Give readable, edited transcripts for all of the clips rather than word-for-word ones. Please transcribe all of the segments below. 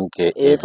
MKAB।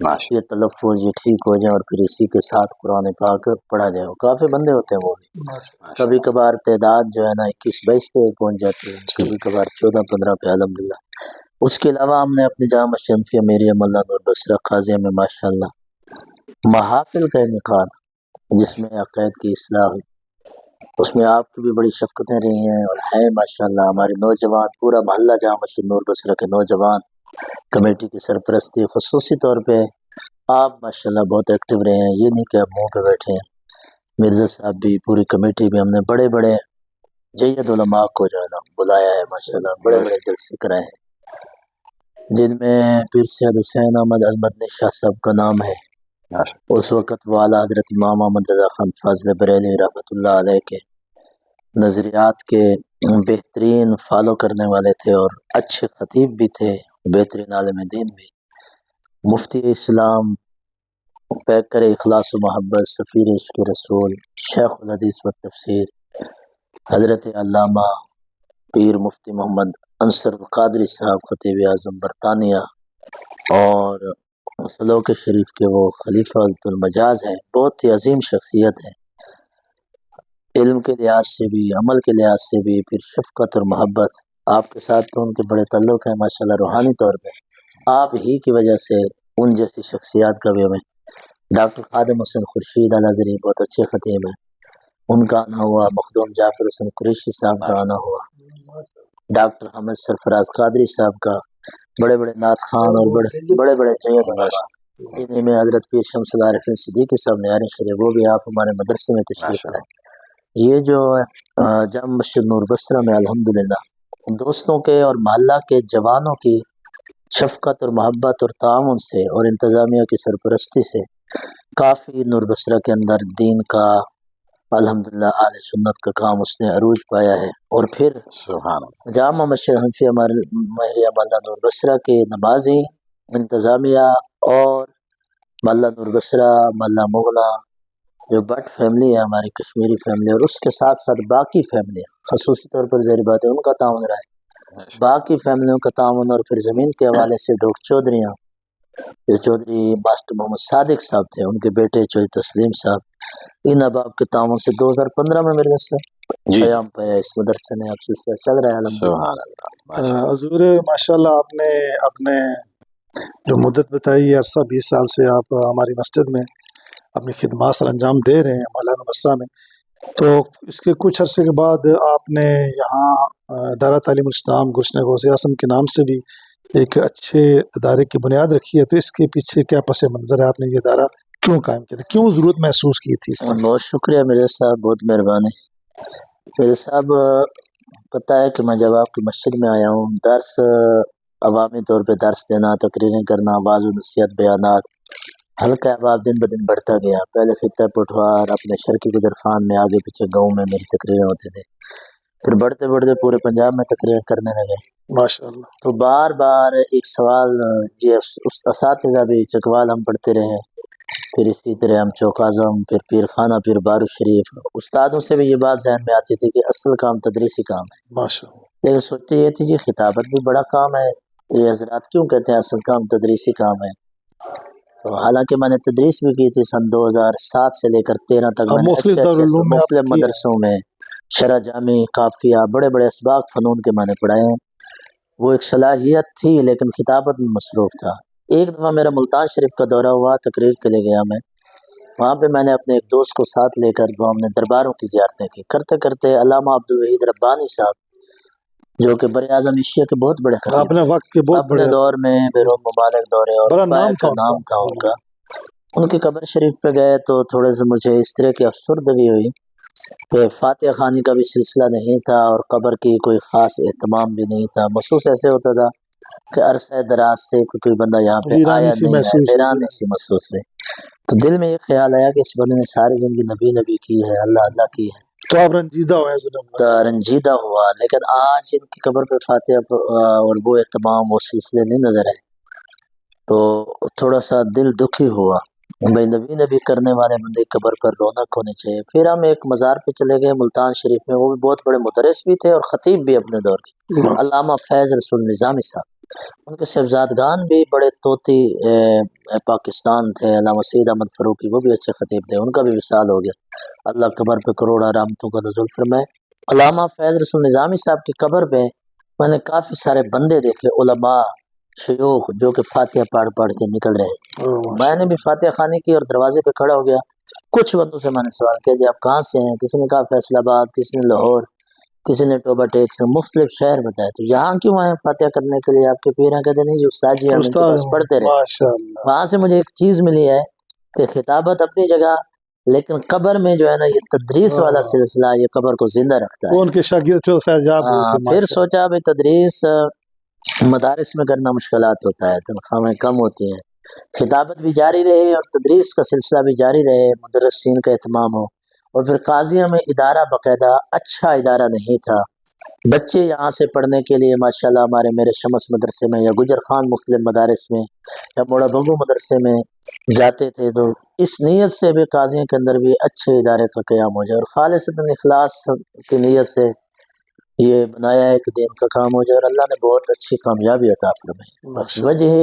ماشاء یہ تلفظ یہ ٹھیک ہو جائے اور پھر اسی کے ساتھ قرآن پاک پڑھا جائے. کافی بندے ہوتے ہیں وہ بھی، کبھی کبھار تعداد جو ہے نا 21-22 پہ پہنچ جاتی ہے، کبھی کبھار 14-15 پہ الحمدللہ. اس کے علاوہ ہم نے اپنی جامع مسجد انفیہ میریہ مولانا نور بصرہ قاضیہ میں ماشاء اللہ محافل کا انعقاد جس میں عقائد کی اصلاح ہوئی، اس میں آپ کی بھی بڑی شفقتیں رہی ہیں اور ہے ماشاء اللہ. ہمارے نوجوان پورا محلہ جامع مسجد نور بصرہ کے نوجوان کمیٹی کی سرپرستی خصوصی طور پہ آپ ماشاء اللہ بہت ایکٹیو رہے ہیں. یہ نہیں کہ آپ منہ پہ بیٹھے ہیں. مرزا صاحب بھی پوری کمیٹی بھی ہم نے بڑے بڑے جید علماء کو جو ہے نا بلایا ہے ماشاء اللہ، بڑے بڑے جلسے کرائے ہیں جن میں پیر سید حسین احمد المدنی شاہ صاحب کا نام ہے. اس وقت والا حضرت امام محمد رضا خان فاضل بریلوی رحمۃ اللہ علیہ کے نظریات کے بہترین فالو کرنے والے تھے اور اچھے خطیب بھی تھے، بہترین عالم دین بھی. مفتی اسلام، پیکر اخلاص و محبت، سفیر عشق رسول، شیخ الحدیث و تفسیر حضرت علامہ پیر مفتی محمد انصر القادری صاحب خطیب اعظم برطانیہ اور سلوک شریف کے وہ خلیفہ المجاز ہیں. بہت ہی عظیم شخصیت ہیں، علم کے لحاظ سے بھی، عمل کے لحاظ سے بھی، پھر شفقت اور محبت. آپ کے ساتھ تو ان کے بڑے تعلق ہیں ماشاءاللہ روحانی طور پہ. آپ ہی کی وجہ سے ان جیسی شخصیات کا بھی ہمیں. ڈاکٹر خادم حسن خورشید الازہری بہت اچھے خطیب ہیں، ان کا آنا ہوا. مخدوم جعفر حسن قریشی صاحب کا آنا ہوا. ڈاکٹر حمد سرفراز قادری صاحب کا، بڑے بڑے نعت خان اور بڑے بڑے جید علماء. انہیں میں حضرت پیر شمس العارفین صدیقی صاحب نیاری شریف، وہ بھی آپ ہمارے مدرسے میں تشریف لائے. یہ جو جامع مسجد نور بصرہ میں الحمدللہ دوستوں کے اور محلہ کے جوانوں کی شفقت اور محبت اور تعاون سے اور انتظامیہ کی سرپرستی سے کافی نور بصرہ کے اندر دین کا الحمدللہ اہل سنت کا کام اس نے عروج پایا ہے. اور پھر جامع مسجد حنفیہ ماہریہ محلہ نور بصرہ کے نمازی، انتظامیہ اور محلہ نور بصرہ، محلہ مغلہ جو بٹ فیملی ہے ہماری کشمیری فیملی، اور اس کے ساتھ ساتھ باقی فیملی خصوصی طور پر ظاہر بات ہے ان کا تعاون رہا ہے، باقی فیملیوں کا تعاون. اور پھر زمین کے حوالے سے ڈاکٹر چودھریاں، جو چودھری ماسٹر محمد صادق صاحب تھے، ان کے بیٹے چودھری تسلیم صاحب، ان احباب کے تعاون سے 2015 میں میرے سے قیام پایا اس مدرسے نے. آپ سلسلہ چل رہا ہے الحمدللہ. حضور ماشاء اللہ آپ نے اپنے جو مدت بتائی، عرصہ 20 سال سے آپ ہماری مسجد میں اپنی خدمات سر انجام دے رہے ہیں مولانا بصرہ میں. تو اس کے کچھ عرصے کے بعد آپ نے یہاں دارہ تعلیم الاسلام گلشن غوث اعظم کے نام سے بھی ایک اچھے ادارے کی بنیاد رکھی ہے. تو اس کے پیچھے کیا پس منظر ہے؟ آپ نے یہ ادارہ کیوں قائم کیا تھا؟ کیوں ضرورت محسوس کی تھی اس کی؟ بہت شکریہ میرے صاحب، بہت مہربانی. میرے صاحب پتہ ہے کہ میں جب آپ کی مسجد میں آیا ہوں، درس عوامی طور پہ درس دینا، تقریریں کرنا، واعظ و نصیحت، بیانات، ہلکا احباب دن بدن بڑھتا گیا. پہلے خطہ پٹوار اپنے شرکی گجر خان میں، آگے پیچھے گاؤں میں میری تقریریں ہوتی تھیں، پھر بڑھتے بڑھتے پورے پنجاب میں تقریر کرنے لگے ماشاءاللہ. تو بار بار ایک سوال، یہ اساتذہ بھی چکوال ہم پڑھتے رہے، پھر اسی طرح ہم چوک اعظم، پھر پیر خانہ، پھر بارو شریف، استادوں سے بھی یہ بات ذہن میں آتی تھی کہ اصل کام تدریسی کام ہے. ماشاءاللہ. لیکن سوچتے یہ تھی جی خطابت بھی بڑا کام ہے، یہ حضرات کیوں کہتے ہیں اصل کام تدریسی کام ہے؟ تو حالانکہ میں نے تدریس بھی کی تھی سن 2007 سے لے کر 13 تک. میں نے مختلف مدرسوں میں شرح جامی، قافیہ، بڑے بڑے اسباق فنون کے میں نے پڑھائے ہیں. وہ ایک صلاحیت تھی لیکن خطابت میں مصروف تھا. ایک دفعہ میرا ملتان شریف کا دورہ ہوا، تقریر کے لیے گیا میں، وہاں پہ میں نے اپنے ایک دوست کو ساتھ لے کر وہ ہم نے درباروں کی زیارتیں کی. کرتے کرتے علامہ عبدالوحید ربانی صاحب جو کہ بر اعظم ایشیا کے بہت بڑے خطیب اپنے وقت کے بہت اپنے دور میں بیرون مبارک دورے اور بڑا نام تھا ان کا، ان کی قبر شریف پہ گئے تو تھوڑے سے مجھے اس طرح کی افسردگی ہوئی کہ فاتحہ خوانی کا بھی سلسلہ نہیں تھا اور قبر کی کوئی خاص اہتمام بھی نہیں تھا. محسوس ایسے ہوتا تھا کہ عرصہ دراز سے کوئی بندہ یہاں پہ آیا نہیں ہے، ویرانی سی محسوس ہوئی. تو دل میں یہ خیال آیا کہ اس بندے نے ساری زندگی نبی نبی کی ہے، اللہ اللہ کی ہے، تو آپ رنجیدہ ہوئے؟ رنجیدہ ہوا. لیکن آج ان کی قبر پہ فاتحہ اور وہ اہتمام، وہ سلسلے نہیں نظر آئے تو تھوڑا سا دل دکھی ہوا. بھائی نبی نبی کرنے والے بندے قبر پر رونق ہونی چاہیے. پھر ہم ایک مزار پہ چلے گئے ملتان شریف میں، وہ بھی بہت بڑے مدرس بھی تھے اور خطیب بھی اپنے دور کے، علامہ فیض رسول نظامی صاحب. ان کے صاحبزادگان بھی بڑے طوطی پاکستان تھے، علامہ سید احمد فروقی، وہ بھی اچھے خطیب تھے، ان کا بھی وصال ہو گیا، اللہ قبر پہ کروڑا رحمتوں کا نزول فرمائے۔ علامہ فیض رسول نظامی صاحب کی قبر پہ میں نے کافی سارے بندے دیکھے، علماء شیوخ، جو کہ فاتحہ پڑھ کے نکل رہے۔ میں نے بھی فاتحہ خوانی کی اور دروازے پہ کھڑا ہو گیا، کچھ بندوں سے میں نے سوال کیا جی آپ کہاں سے ہیں، کسی نے کہا فیصل آباد، کسی نے لاہور، کسی نے ٹوبا ٹیک سے، مختلف شہر بتائے، تو یہاں کیوں آئے فاتحہ کرنے کے لیے؟ آپ کے پیر ہیں؟ کہتے نہیں جی استاد جی ہم ان کے پاس پڑھتے رہے۔ ماشاءاللہ، وہاں سے مجھے ایک چیز ملی ہے کہ خطابت اپنی جگہ، لیکن قبر میں جو ہے نا یہ تدریس والا سلسلہ یہ قبر کو زندہ رکھتا وہ ہے۔ ان کے شاگرد تھے، فیضیاب ہوئے تھے۔ پھر سوچا بھائی تدریس مدارس میں کرنا مشکلات ہوتا ہے، تنخواہیں کم ہوتی ہیں، خطابت بھی جاری رہے اور تدریس کا سلسلہ بھی جاری رہے، مدرسین کا اہتمام ہو۔ اور پھر قاضیہ میں ادارہ باقاعدہ اچھا ادارہ نہیں تھا، بچے یہاں سے پڑھنے کے لیے ماشاءاللہ ہمارے میرے شمس مدرسے میں یا گجر خان مختلف مدارس میں یا موڑا بنگو مدرسے میں جاتے تھے، تو اس نیت سے بھی قاضیوں کے اندر بھی اچھے ادارے کا قیام ہو جائے اور خالصتاً اخلاص کی نیت سے یہ بنایا ہے کہ دین کا کام ہو جائے، اور اللہ نے بہت اچھی کامیابی عطا فرمائی۔ بس وجہ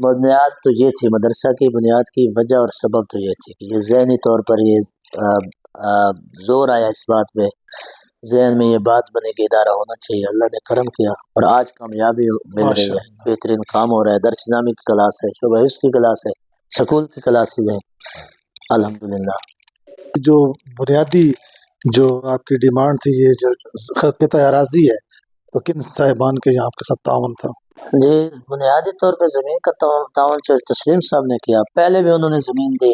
بنیاد تو یہ تھی، مدرسہ کی بنیاد کی وجہ اور سبب تو یہ تھی کہ یہ ذہنی طور پر یہ زور آیا اس بات پہ، ذہن میں یہ بات بنے کہ ادارہ ہونا چاہیے، اللہ نے کرم کیا اور آج کامیابی مل رہی ہے، بہترین کام ہو رہا ہے، درس نامی کی کلاس ہے، شعبہ حفظ کی کلاس ہے، سکول کی کلاسز ہیں، الحمدللہ۔ جو بنیادی جو آپ کی ڈیمانڈ تھی، یہ جو قطع اراضی ہے، تو کن صاحبان کے یہاں آپ کے ساتھ تعاون تھا؟ جی بنیادی طور پہ زمین کا تعاون تسلیم صاحب نے کیا، پہلے بھی انہوں نے زمین دی،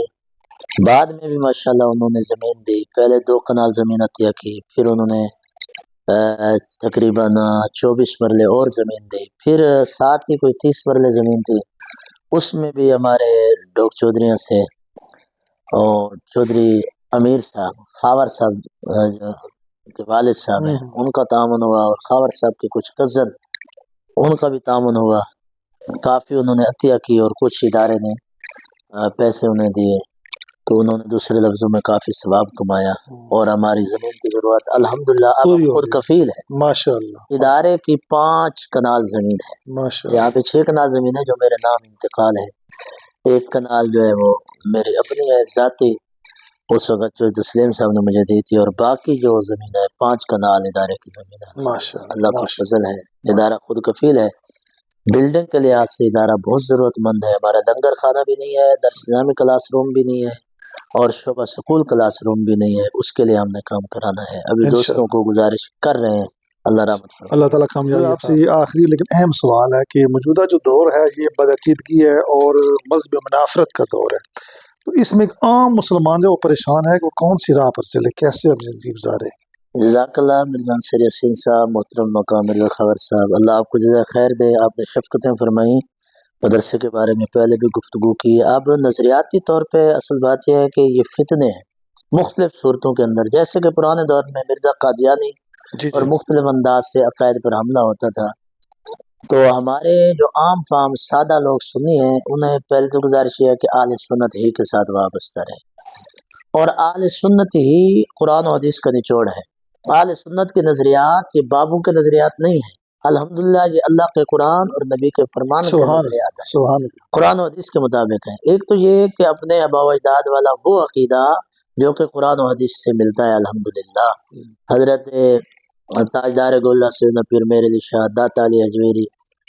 بعد میں بھی ماشاءاللہ انہوں نے زمین دی، پہلے 2 کنال زمین عطیہ کی، پھر انہوں نے تقریباً 24 مرلے اور زمین دی، پھر ساتھ ہی کوئی 30 مرلے زمین تھی، اس میں بھی ہمارے ڈوک چودھریوں سے اور چودھری امیر صاحب، خاور صاحب کے والد صاحب ہیں، ان کا تعاون ہوا، اور خاور صاحب کے کچھ کزن ان کا بھی تعاون ہوا، کافی انہوں نے عطیہ کی اور کچھ ادارے نے پیسے انہیں دیے، تو انہوں نے دوسرے لفظوں میں کافی ثواب کمایا، اور ہماری زمین کی ضرورت الحمدللہ اب خود کفیل ہے ماشاءاللہ۔ ادارے کی 5 کنال زمین ہے، یہاں پہ 6 کنال زمین ہے جو میرے نام انتقال ہے، 1 کنال جو ہے وہ میری اپنی ہے ذاتی، اس وقت جو تسلیم صاحب نے مجھے دی تھی، اور باقی جو زمین ہے 5 کنال ادارے کی زمین ہے، اللہ کا فضل ہے، ادارہ خود کفیل ہے۔ بلڈنگ کے لحاظ سے ادارہ بہت ضرورت مند ہے، ہمارا لنگر خانہ بھی نہیں ہے، درس نظامی کلاس روم بھی نہیں ہے، اور شعبہ سکول کلاس روم بھی نہیں ہے، اس کے لیے ہم نے کام کرانا ہے، ابھی دوستوں کو گزارش کر رہے ہیں، اللہ رحمت فرمائے، اللہ تعالیٰ کامیابی۔ آپ سے یہ آخری لیکن اہم سوال ہے کہ موجودہ جو دور ہے یہ بدعقیدگی ہے اور مذہب منافرت کا دور ہے، تو اس میں ایک عام مسلمان جو پریشان ہے کہ وہ کون سی راہ پر چلے، کیسے اپنی زندگی گزارے؟ جزاک اللہ مرزا انصاری یاسین صاحب، محترم مقام مرزا خاور صاحب، اللہ آپ کو جزائے خیر دے، آپ نے شفقتیں فرمائیں، مدرسے کے بارے میں پہلے بھی گفتگو کی۔ اب نظریاتی طور پہ اصل بات یہ ہے کہ یہ فتنے ہیں مختلف صورتوں کے اندر، جیسے کہ پرانے دور میں مرزا قادیانی اور مختلف انداز سے عقائد پر حملہ ہوتا تھا، تو ہمارے جو عام فام سادہ لوگ سنی ہیں، انہیں پہلے تو گزارش یہ ہے کہ اہل سنت ہی کے ساتھ وابستہ رہے، اور اہل سنت ہی قرآن و حدیث کا نچوڑ ہے، اہل سنت کے نظریات یہ بابوں کے نظریات نہیں ہیں، الحمدللہ یہ اللہ کے قرآن اور نبی کے فرمان کے نظریات ہیں، قرآن و حدیث کے مطابق ہیں۔ ایک تو یہ کہ اپنے آباء و اجداد والا وہ عقیدہ جو کہ قرآن و حدیث سے ملتا ہے، الحمدللہ حضرت تاجدار گولہ سیدنا پیر میر علی شاہ داتا علی اجمیری،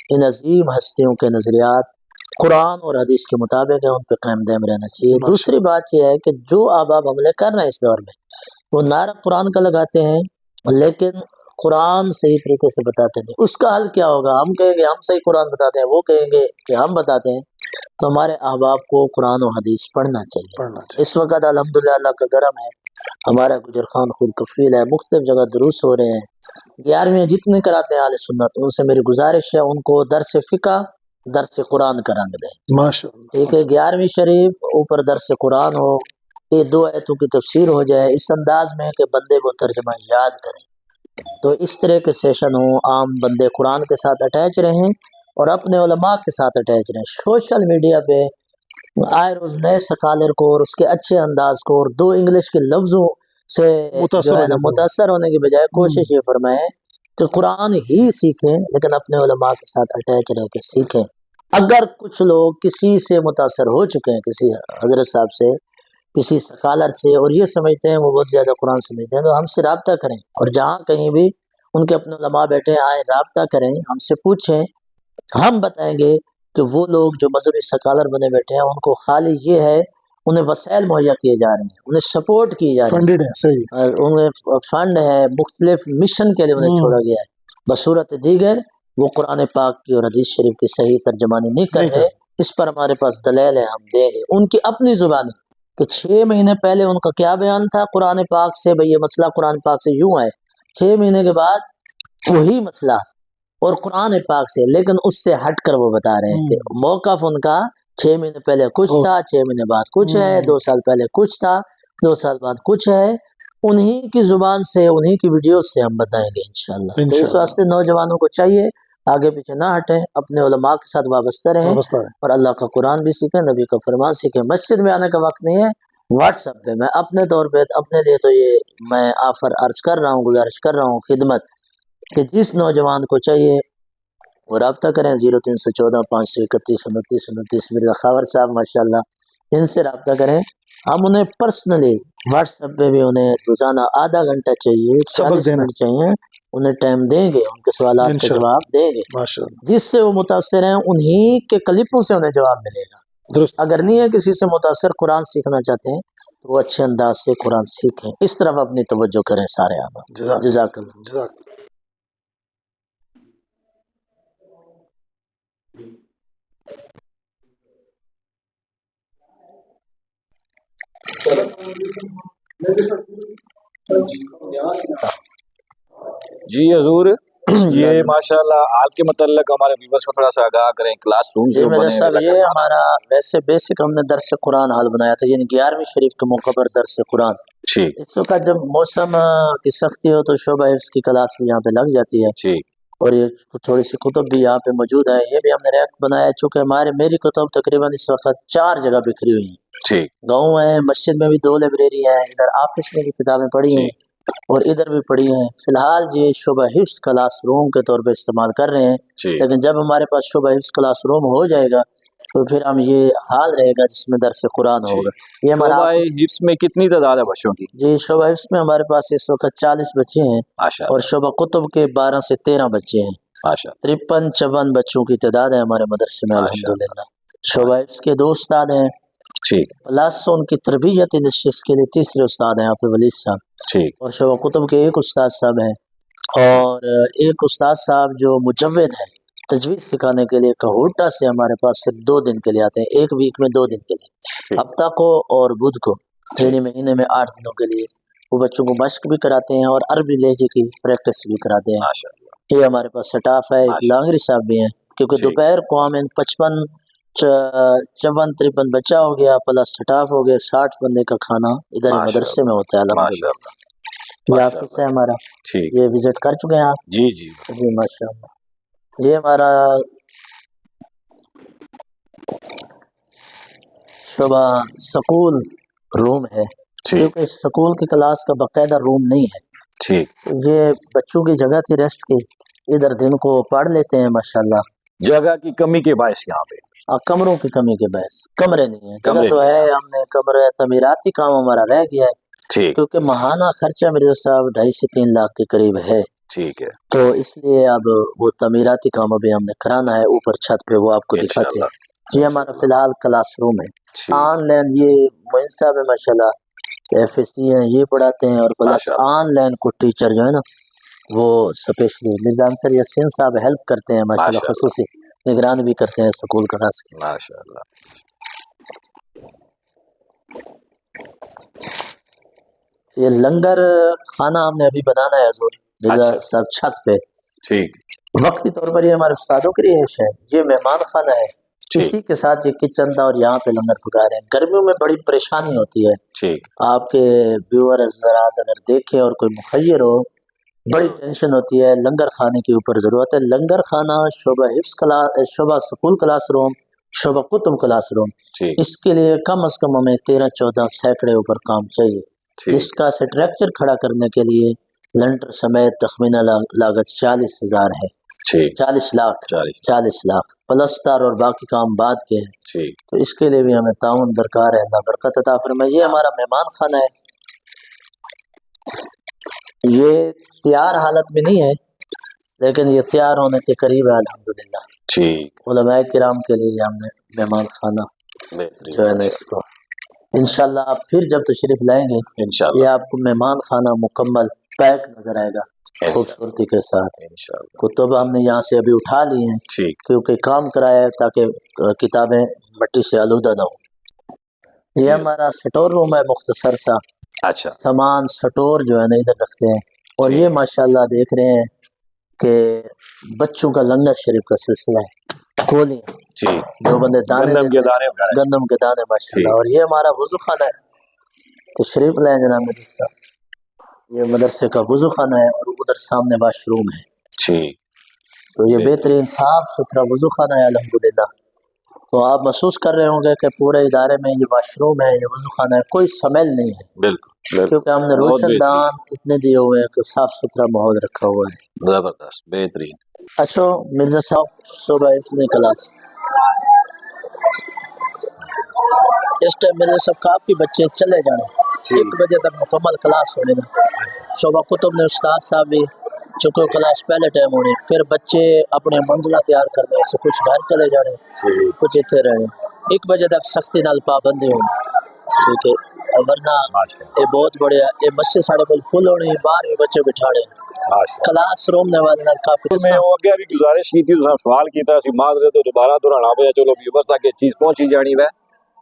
ان عظیم ہستیوں کے نظریات قرآن اور حدیث کے مطابق ہیں، ان پہ قائم دائم رہنا چاہیے۔ دوسری بات یہ ہے کہ جو آباب حملے کر رہے ہیں اس دور میں، وہ نعرہ قرآن کا لگاتے ہیں لیکن قرآن صحیح طریقے سے بتاتے نہیں، اس کا حل کیا ہوگا؟ ہم کہیں گے ہم صحیح قرآن بتاتے ہیں، وہ کہیں گے کہ ہم بتاتے ہیں، تو ہمارے احباب کو قرآن و حدیث پڑھنا چاہیے۔ اس وقت الحمدللہ اللہ کا کرم ہے، ہمارا گجر خان خود کفیل ہے، مختلف جگہ دروس ہو رہے ہیں، 11ویں جتنے کراتے ہیں اہل سنت، ان سے میری گزارش ہے ان کو درس فقہ درس قرآن کا رنگ دیں، ٹھیک ہے، 11ویں شریف اوپر درس قرآن ہو، یہ 2 آیتوں کی تفسیر ہو جائے اس انداز میں کہ بندے وہ ترجمہ یاد کریں، تو اس طرح کے سیشن ہوں، عام بندے قرآن کے ساتھ اٹیچ رہیں اور اپنے علماء کے ساتھ اٹیچ رہیں۔ سوشل میڈیا پہ آئے روز نئے سکالر کو اور اس کے اچھے انداز کو اور 2 انگلش کے لفظوں سے جو ہے نا متاثر ہونے کی بجائے کوشش یہ فرمائیں کہ قرآن ہی سیکھیں لیکن اپنے علماء کے ساتھ اٹیچ رہ کے سیکھیں. اگر کچھ لوگ کسی سے متاثر ہو چکے ہیں، کسی حضرت صاحب سے، کسی سکالر سے، اور یہ سمجھتے ہیں وہ بہت زیادہ قرآن سمجھتے ہیں، تو ہم سے رابطہ کریں، اور جہاں کہیں بھی ان کے اپنے علماء بیٹھے آئیں، رابطہ کریں، ہم سے پوچھیں. ہم بتائیں گے کہ وہ لوگ جو مذہبی سکالر بنے بیٹھے ہیں ان کو خالی یہ ہے انہیں وسائل مہیا کیے جا رہے ہیں، انہیں سپورٹ کی جا رہی فنڈیڈ ہے. صحیح. ہے، انہیں فنڈ ہے، مختلف مشن کے لیے انہیں چھوڑا گیا ہے. بصورت دیگر وہ قرآن پاک کی اور حدیث شریف کی صحیح ترجمانی نہیں کر رہے. اس پر ہمارے پاس دلیل ہے، ہم دیں گے ان کی اپنی زبانی کہ 6 مہینے پہلے ان کا کیا بیان تھا قرآن پاک سے، بھئی یہ مسئلہ قرآن پاک سے یوں ہے. 6 مہینے کے بعد وہی مسئلہ اور قرآن پاک سے، لیکن اس سے ہٹ کر وہ بتا رہے ہیں کہ موقف ان کا 6 مہینے پہلے کچھ تھا، 6 مہینے بعد کچھ ہے، 2 سال پہلے کچھ تھا، 2 سال بعد کچھ ہے. انہی کی زبان سے، انہی کی ویڈیوز سے ہم بتائیں گے انشاءاللہ. تو اس واسطے نوجوانوں کو چاہیے آگے پیچھے نہ ہٹیں، اپنے علماء کے ساتھ وابستہ رہیں اور اللہ کا قرآن بھی سیکھیں، نبی کا فرمان سیکھیں. مسجد میں آنے کا وقت نہیں ہے، واٹس ایپ پہ میں اپنے طور پہ اپنے لیے تو یہ میں آفر عرض کر رہا ہوں، گزارش کر رہا ہوں خدمت کہ جس نوجوان کو چاہیے وہ رابطہ کریں. 0314 531 29 29 مرزا خاور صاحب ماشاءاللہ، ان سے رابطہ کریں. ہم انہیں پرسنلی واٹس ایپ پہ بھی انہیں روزانہ آدھا گھنٹہ چاہیے، 40 منٹ چاہیے، انہیں ٹائم دیں گے، ان کے سوالات کے جواب دیں گے. جس سے وہ متاثر ہیں انہی کے کلپوں سے انہیں جواب ملے گا. اگر نہیں ہے کسی سے متاثر، قرآن سیکھنا چاہتے ہیں تو وہ اچھے انداز سے قرآن سیکھیں. اس طرف اپنی توجہ کریں سارے آپ. جزاک اللہ. جی حضور، یہ ماشاءاللہ آپ کے متعلق ہمارے ویورز کو تھوڑا سا آگاہ کریں. کلاس روم جی میرے صاحب، یہ ہمارا ویسے بیسک ہم نے درس قرآن حال بنایا تھا، یعنی 11ویں شریف کے موقع پر درس قرآن. اس وقت جب موسم کی سختی ہو تو شعبہ حفظ کی کلاس بھی یہاں پہ لگ جاتی ہے، اور یہ تھوڑی سی کتب بھی یہاں پہ موجود ہے. یہ بھی ہم نے ریک بنایا چونکہ میری کتب تقریباً اس وقت 4 جگہ بکھری ہوئی ہیں. گاؤں ہے، مسجد میں بھی 2 لائبریری ہیں، ادھر آفس میں بھی کتابیں پڑھی ہیں اور ادھر بھی پڑھی ہیں. فی الحال یہ شعبہ حفظ کلاس روم کے طور پہ استعمال کر رہے ہیں، لیکن جب ہمارے پاس شعبہ حفظ کلاس روم ہو جائے گا تو پھر ہم یہ حال رہے گا جس میں درس قرآن ہوگا. یہ ہمارا شعبہ حفظ میں کتنی تعداد ہے بچوں کی؟ جی شعبہ حفظ میں ہمارے پاس اس وقت 40 بچے ہیں، اور شعبہ کتب کے 12 سے 13 بچے ہیں. 53-54 بچوں کی تعداد ہے ہمارے مدرسے میں الحمدللہ. شعبہ حفظ کے 2 استاد ہیں، پلس ان کی تربیت نشست کے لیے 3 استاد ہیں حافظ ولی صاحب، اور شعبہ کتب کے 1 استاد صاحب ہیں، اور 1 استاد صاحب جو مجود ہے تجوید سکھانے کے لیے کہوٹا سے ہمارے پاس صرف 2 دن کے لیے آتے ہیں، 1 ویک میں 2 دن کے لیے، ہفتہ کو اور بدھ کو، یعنی مہینے میں 8 دنوں کے لیے وہ بچوں کو مشق بھی کراتے ہیں اور عربی لہجے کی پریکٹس بھی کراتے ہیں. یہ ہمارے پاس سٹاف ہے. ایک لانگری صاحب بھی ہیں، کیونکہ دوپہر کو ہم 55 54-53 بچہ ہو گیا پلس سٹاف ہو گیا، 60 بندے کا کھانا ادھر مدرسے میں ہوتا ہے الحمدللہ. یہ آفس ہے ہمارا، یہ وزٹ کر چکے ہیں آپ؟ جی ماشاءاللہ. یہ ہمارا شعبہ سکول روم ہے، کیونکہ سکول کی کلاس کا باقاعدہ روم نہیں ہے. یہ بچوں کی جگہ تھی ریسٹ کی، ادھر دن کو پڑھ لیتے ہیں ماشاءاللہ. جگہ کی کمی کے باعث یہاں پہ کمروں کی کمی کے باعث کمرے نہیں ہیں. جگہ تو ہے، ہم نے کمرے تعمیراتی کام ہمارا رہ گیا ہے، کیونکہ ماہانہ خرچہ مرزا صاحب 2.5 سے 3 لاکھ کے قریب ہے. تو اس لیے اب وہ تعمیراتی کام ابھی ہم نے کرانا ہے اوپر چھت پہ، وہ آپ کو دکھاتے ہیں. یہ ہمارا فی الحال کلاس روم ہے. آن لائن یہ معین صاحب ہے ماشاءاللہ، FSC ہیں، یہ پڑھاتے ہیں، اور پلس آن لائن کو ٹیچر جو ہے نا وہ اسپیشلی مرزا انصر یاسین صاحب ہیلپ کرتے ہیں ماشاءاللہ، خصوصی نگران بھی کرتے ہیں سکول کلاس کی ماشاءاللہ. یہ لنگر خانہ ہم نے ابھی بنانا ہے حضور مرزا صاحب چھت پہ. وقتی طور پر یہ ہمارے استادوں کی رہائش ہے، یہ مہمان خانہ ہے، اسی کے ساتھ یہ کچن تھا، اور یہاں پہ لنگر پکا رہے ہیں. گرمیوں میں بڑی پریشانی ہوتی ہے، آپ کے ویور حضرات اگر دیکھیں اور کوئی مخیر ہو بڑی ٹینشن ہوتی ہے. لنگر خانے کے اوپر ضرورت ہے. لنگر خانہ شعبہ حفظ کلاس، شعبہ سکول کلاس روم، شعبہ کتب کلاس روم، اس کے لیے کم از کم ہمیں 13-14 سینکڑے اوپر کام چاہیے. اس کا اسٹرکچر کھڑا کرنے کے لیے لنٹر سمیت تخمینہ لاگت 40,000 ہے، ٹھیک 40 لاکھ 40 لاکھ پلستر اور باقی کام بعد کے ہیں، ٹھیک تو اس کے لیے بھی ہمیں تعاون درکار ہے، اللہ برکت عطا فرمائے۔ یہ ہمارا مہمان خانہ ہے، یہ تیار حالت میں نہیں ہے لیکن یہ تیار ہونے کے قریب ہے الحمدللہ۔ ٹھیک علماء کرام کے لیے ہم نے مہمان خانہ جو ہے نا اس کو انشاءاللہ آپ پھر جب تشریف لائیں گے انشاءاللہ یہ آپ کو مہمان خانہ مکمل پیک نظر آئے گا خوبصورتی کے ساتھ۔ انشاءاللہ کتب ہم نے یہاں سے ابھی اٹھا لی ہیں ٹھیک کیونکہ کام کرایا ہے تاکہ کتابیں مٹی سے آلودہ نہ ہوں۔ یہ ہمارا سٹور روم ہے مختصر سا، اچھا سامان سٹور جو ہے نا ادھر رکھتے ہیں، اور یہ ماشاءاللہ دیکھ رہے ہیں کہ بچوں کا لنگر شریف کا سلسلہ ہے، کھولی ٹھیک جو بندے دانے گندم کے دیتے ہیں، دانے وغیرہ گندم کے دانے ماشاءاللہ۔ اور یہ ہمارا وضو خانہ ہے، تو شریف لیں جناب مدرسہ صاحب، یہ مدرسے کا وضو خانہ ہے اور ادھر سامنے واش روم ہے، ٹھیک تو یہ بہترین صاف ستھرا وضو خانہ ہے الحمدللہ۔ تو آپ محسوس کر رہے ہوں گے کہ پورے ادارے میں یہ واش روم ہے، یہ وضو خانہ ہے، کوئی سمیل نہیں ہے بالکل کیونکہ ہم نے بہت روشن بہترین، دان اتنے دیے ہوئے ہیں کہ صاف ستھرا ماحول رکھا ہوا ہے۔ زبردست بہترین۔ اچھا مرزا صاحب صبح اتنی کلاس اس ٹائم میرے سب کافی بچے چلے جائیں، 1 بجے تک مکمل کلاس ہونے گا۔ شعبہ کتب نے استاد صاحب بھی چونکہ کلاس پہلے ٹائم ہونی، پھر بچے اپنے منزلہ تیار کرنے سے کچھ گھر چلے جانے، کچھ اتنے رہنے، 1 بجے تک سختی نال پابندی ہونی، ٹھیک ہے، ورنہ یہ بہت بڑھیا یہ مسجد ساڑھے کو فل ہونی، باہر بھی بچے بٹھاڑے کلاس روم نے والے کافی میں اگے بھی گزارش کی تھی، سوال کیتا سی معذرت تو دوبارہ دہرانا پیا، چلو ویورز تک یہ چیز پہنچی جانی ہے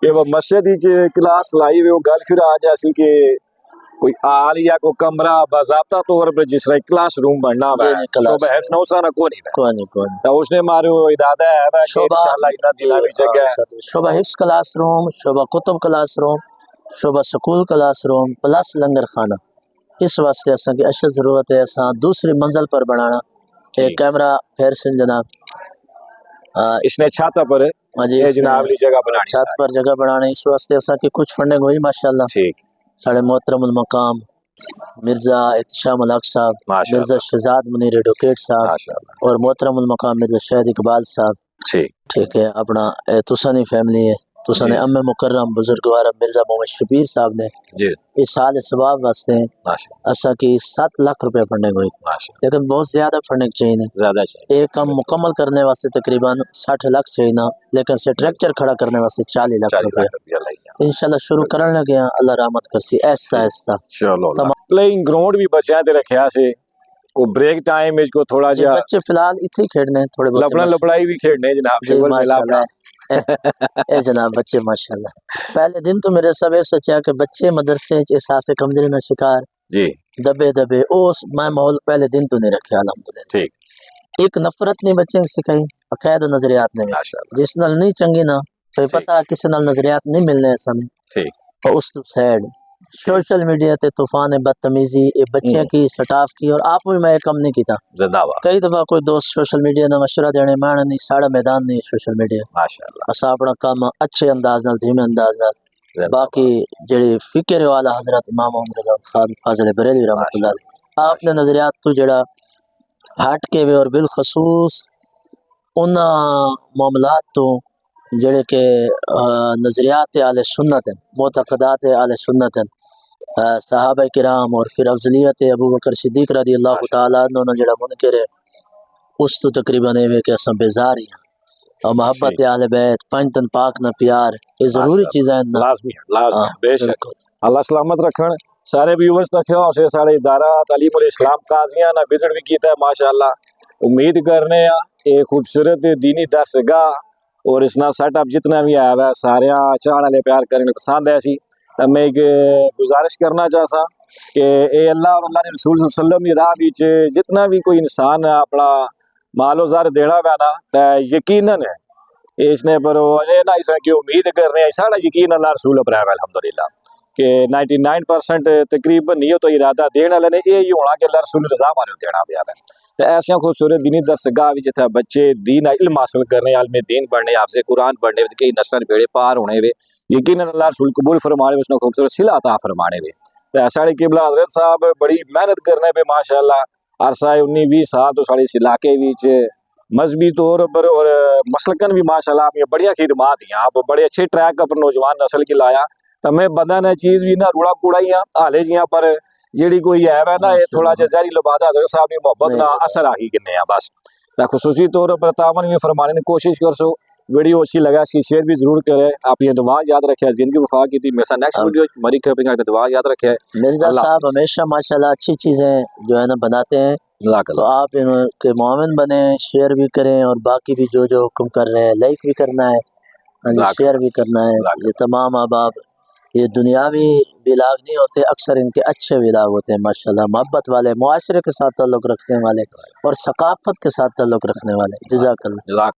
کہ وہ مسجد ہی کلاس لائی ہوئے وہ گل پھر آ جاسی کہ کوئی آل یا کوئی کمرہ باضابطہ طور پر جس طرح کلاس روم بننا ہے شعبہ حفظ نہ اسا نہ کوئی نہیں تو اس نے مارو ادادہ ہے کہ انشاءاللہ اتنا دلا بھی جگہ ہے شعبہ حفظ کلاس روم، شعبہ کتب کلاس روم، شعبہ سکول کلاس روم پلس لنگر خانہ، اس واسطے اساں کی اشد ضرورت ہے اساں دوسری منزل پر بنانا ایک کیمرہ پھر سن جناب اس نے چھت پر یہ جناب لی جگہ بنانی چھت پر جگہ بنانے، اس واسطے اساں کی کچھ فنڈنگ ہوئی ماشاءاللہ۔ ٹھیک ساڑھے محترم المقام مرزا احتشام الحق صاحب، مرزا شہزاد منیر ایڈوکیٹ صاحب اور محترم المقام مرزا شہد اقبال صاحب، ٹھیک ہے، اپنا تسانی فیملی ہے، تسانی ام مکرم بزرگوار مرزا محمد شبیر صاحب نے اس سال ثواب واسطے اسا کی 7 لاکھ روپے فنڈنگ ہوئی، لیکن بہت زیادہ فنڈنگ چاہیے، ایک کام مکمل کرنے واسطے تقریباً 60 لاکھ چاہیے، لیکن اسٹرکچر کھڑا کرنے واسطے 40 لاکھ روپے انشاءاللہ شروع کرنے لگے ہیں، اللہ رحمت کرسی ایسا ایسا۔ پلینگ گراؤنڈ بھی بچیاں تے رکھیا سے کو بریک ٹائم کو تھوڑا جا بچے فی الحال اتنے کھیڑنے تھوڑے بہت لپڑا لپڑائی بھی کھیڑنے جناب جی ماشاءاللہ اے جناب بچے ماشاءاللہ۔ پہلے دن تو میرے سب سوچا کہ بچے مدرسے احساس کمزوری نہ شکار جی دبے دبے اس میں ماحول پہلے دن تو نہیں رکھا الحمدللہ، ٹھیک ایک نفرت نہیں بچے سکھائی عقائد و نظریات نے جس نال نہیں چنگی نا تو پتہ کسی نال نظریات نہیں ملنے ایسا نہیں ٹھیک اور اس تو سیڈ سوشل میڈیا تے طوفان بدتمیزی یہ بچے کی سٹاف کی اور آپ بھی میں کم نہیں کیتا کئی دفعہ کوئی دوست سوشل میڈیا نے مشورہ دینے مانا نہیں ساڑا میدان نہیں سوشل میڈیا ماشاءاللہ اسا اپنا کام اچھے انداز نال دھیمے انداز نال باقی جڑی فکر والا حضرت امام محمد رضا خان فاضل بریلوی رحمۃ اللہ علیہ آپ نے نظریات تو جڑا ہٹ کے اور بالخصوص ان معاملات تو جڑے کہ نظریات اہل سنت ہیں معتقدات اہل سنت ہیں صحابہ کرام اور پھر افضلیت ابو بکر صدیق رضی اللہ تعالیٰ عنہ جڑا منکر ہے اس تو تقریباً یہ کہ اساں بیزار ہیں اور محبت اہل بیت پنجتن پاک نہ پیار یہ ضروری چیزیں ہیں لازمی بے شک اللہ سلامت رکھن سارے ویورز تک ہے سارے ادارہ تعلیم الاسلام قاضیاں نہ وزٹ بھی کیتا ہے ماشاءاللہ امید کرنے ہیں ایک خوبصورت دینی درسگاہ اور اس نا سیٹ اپ جتنا بھی آیا ہے سارے چاہنے والے پیار کرنے پسند ہے سی میں ایک گزارش کرنا چاہتا کہ اے اللہ اور اللہ نے رسول صلی اللہ علیہ وسلم کی راہ بیچ جتنا بھی کوئی انسان اپنا مال و زر دینا پینا تو یقیناً ہے اس نے پر نہ اس کی امید کر رہے ہیں سارا یقین اللہ رسول پر ہے الحمدللہ کہ 99% تقریباً نیت و ارادہ دینے والے نے یہ ہونا کہ اللہ رسول رضا مارے دینا پیا ہے تو ایسا خوبصورت دینی درسگاہ بھی جتنا بچے دین علم حاصل کرنے عالم دین پڑھنے حافظ قرآن پڑھنے کئی نسل بیڑے پار ہونے وے یقیناً اللہ رسول قبول فرمانے اس نے خوبصورت صلہ عطا فرمانے وے تے ساڑے قبلہ حضرت صاحب بڑی محنت کرنے پہ ماشاءاللہ عرصہ 19-20 سال تو ساڑے اس علاقے وچ مذہبی طور پر اور مسلکن بھی ماشاءاللہ آپ یہ بڑی خدمات ہیں، آپ بڑے اچھے ٹریک پر نوجوان نسل کی لایا تو میں بدن ہے چیز بھی نہ روڑا کوڑا ہی حالے جیاں پر جیڑی کوئی ہے نا یہ تھوڑا جہا زہری لبادہ حضرت صاحب کی محبت نہ اثر آہی کنے ہیں بس خصوصی طور پر تعاون بھی فرمانے نے کوشش کر سو ویڈیو اچھی لگا اس کی شیئر بھی ضرور کرے آپ یہ دعا یاد رکھے زندگی وفا کی تھی میرے ساتھ نیکسٹ ویڈیو مری کھپنگا دعا یاد رکھے مرزا صاحب ہمیشہ ماشاءاللہ اچھی چیزیں جو ہے نا بناتے ہیں، تو آپ ان کے معاون بنیں، شیئر بھی کریں اور باقی بھی جو جو حکم کر رہے ہیں لائک بھی کرنا ہے، شیئر بھی کرنا ہے۔ یہ تمام احباب یہ دنیاوی ولاگ نہیں ہوتے، اکثر ان کے اچھے ولاگ ہوتے ہیں ماشاءاللہ، محبت والے، معاشرے کے ساتھ تعلق رکھنے والے اور ثقافت کے ساتھ تعلق رکھنے والے۔ جزاک اللہ۔